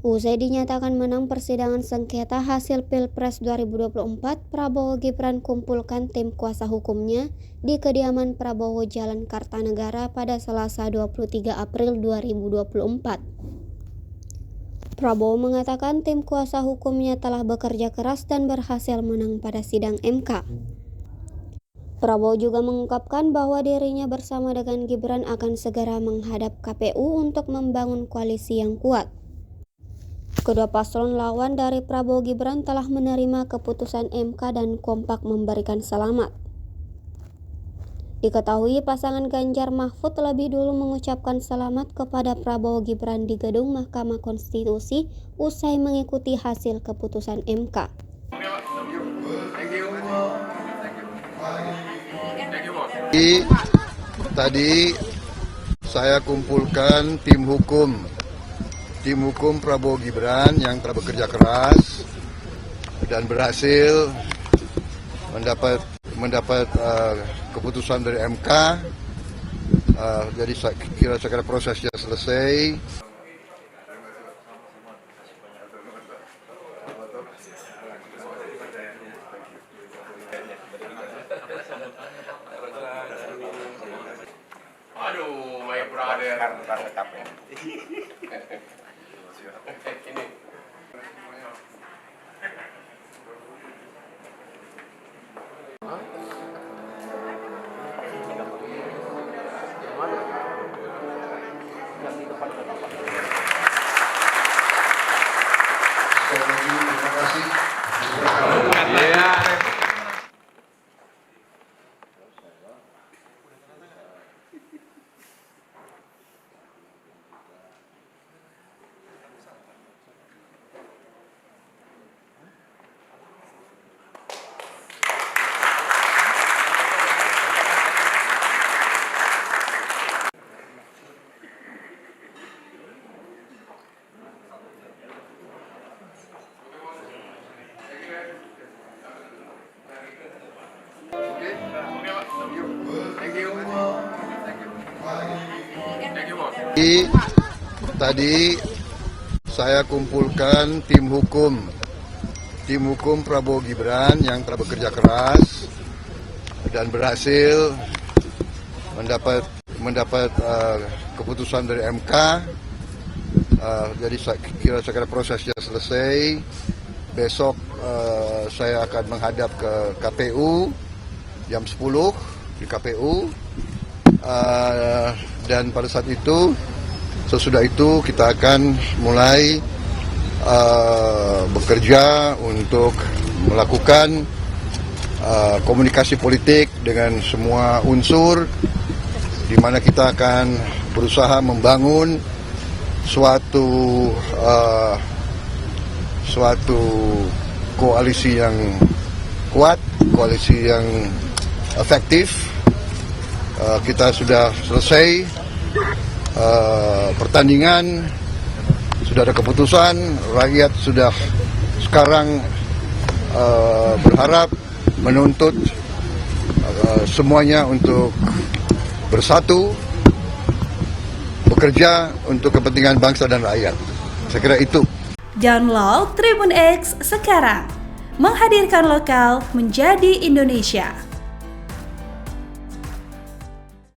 Usai dinyatakan menang persidangan sengketa hasil Pilpres 2024, Prabowo Gibran kumpulkan tim kuasa hukumnya di kediaman Prabowo Jalan Kartanegara pada Selasa 23 April 2024. Prabowo mengatakan tim kuasa hukumnya telah bekerja keras dan berhasil menang pada sidang MK. Prabowo juga mengungkapkan bahwa dirinya bersama dengan Gibran akan segera menghadap KPU untuk membangun koalisi yang kuat. Kedua paslon lawan dari Prabowo Gibran telah menerima keputusan MK dan kompak memberikan selamat. Diketahui pasangan Ganjar Mahfud lebih dulu mengucapkan selamat kepada Prabowo Gibran di gedung Mahkamah Konstitusi usai mengikuti hasil keputusan MK. Tadi saya kumpulkan tim hukum Prabowo Gibran yang telah bekerja keras dan berhasil mendapat keputusan dari MK. Jadi saya kira prosesnya selesai. Aduh, my brother. Ini. Terima kasih. Tadi saya kumpulkan tim hukum Prabowo Gibran yang telah bekerja keras dan berhasil mendapat keputusan dari MK. Jadi saya kira prosesnya selesai. Besok saya akan menghadap ke KPU jam 10 di KPU. Dan pada saat itu, sesudah itu kita akan mulai bekerja untuk melakukan komunikasi politik dengan semua unsur, di mana kita akan berusaha membangun suatu koalisi yang kuat, koalisi yang efektif. Kita sudah selesai pertandingan, sudah ada keputusan, rakyat sudah sekarang berharap, menuntut semuanya untuk bersatu, bekerja untuk kepentingan bangsa dan rakyat. Saya kira itu. Download Tribun X sekarang, menghadirkan lokal menjadi Indonesia.